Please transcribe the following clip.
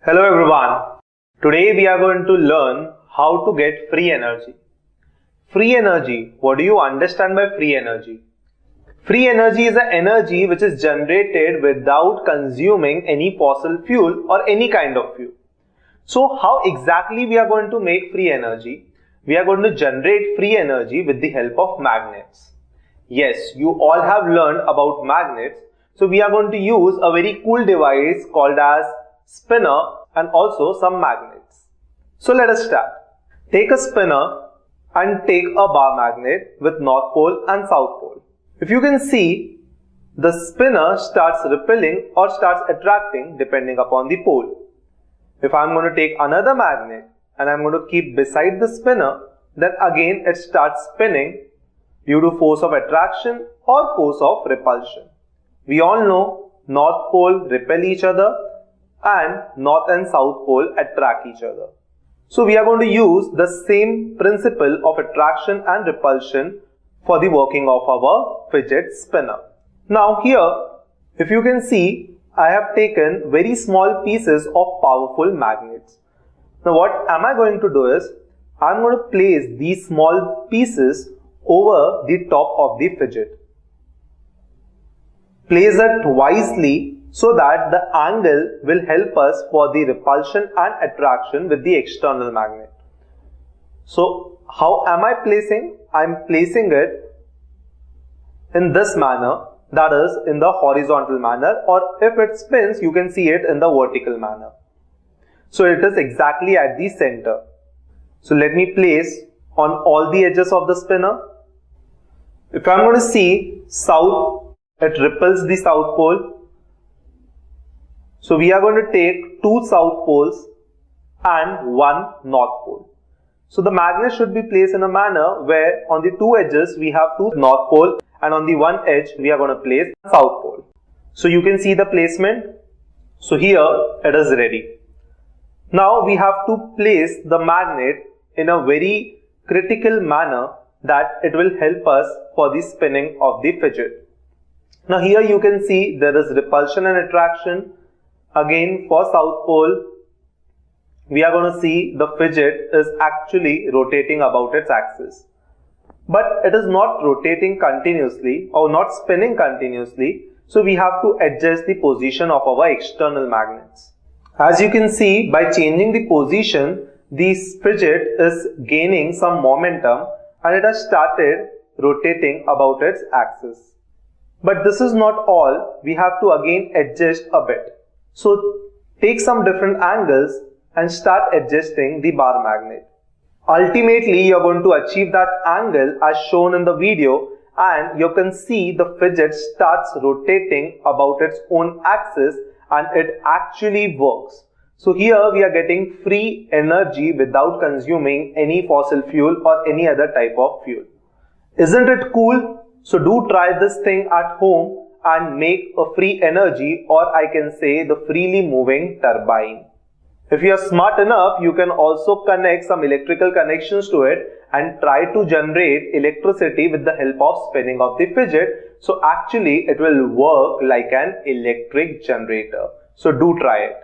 Hello everyone. Today we are going to learn how to get free energy. Free energy. What do you understand by free energy? Free energy is an energy which is generated without consuming any fossil fuel or any kind of fuel. So how exactly we are going to make free energy? We are going to generate free energy with the help of magnets. Yes, you all have learned about magnets. So we are going to use a very cool device called as spinner and also some magnets. So let us start. Take a spinner and take a bar magnet with north pole and south pole. If you can see, the spinner starts repelling or starts attracting depending upon the pole. If I am going to take another magnet and I am going to keep beside the spinner, then again it starts spinning due to force of attraction or force of repulsion. We all know north pole repel each other and north and south pole attract each other. So we are going to use the same principle of attraction and repulsion for the working of our fidget spinner. Now here, if you can see, I have taken very small pieces of powerful magnets. Now what am I going to do is, I am going to place these small pieces over the top of the fidget. Place it wisely so that the angle will help us for the repulsion and attraction with the external magnet. So how am I placing? I am placing it in this manner, that is in the horizontal manner, or if it spins you can see it in the vertical manner. So it is exactly at the center. So let me place on all the edges of the spinner. If I am going to see south, it repels the south pole. So we are going to take two south poles and one north pole. So the magnet should be placed in a manner where on the two edges we have two north pole and on the one edge we are going to place south pole. So you can see the placement. So here it is ready. Now we have to place the magnet in a very critical manner that it will help us for the spinning of the fidget. Now here you can see there is repulsion and attraction. Again for south pole, we are going to see the fidget is actually rotating about its axis. But it is not rotating continuously or not spinning continuously. So we have to adjust the position of our external magnets. As you can see, by changing the position, this fidget is gaining some momentum and it has started rotating about its axis. But this is not all. We have to again adjust a bit. So take some different angles and start adjusting the bar magnet. Ultimately, you are going to achieve that angle as shown in the video, and you can see the fidget starts rotating about its own axis and it actually works. So here we are getting free energy without consuming any fossil fuel or any other type of fuel. Isn't it cool? So do try this thing at home and make a free energy, or I can say the freely moving turbine. If you are smart enough, you can also connect some electrical connections to it and try to generate electricity with the help of spinning of the fidget. So actually it will work like an electric generator. So do try it.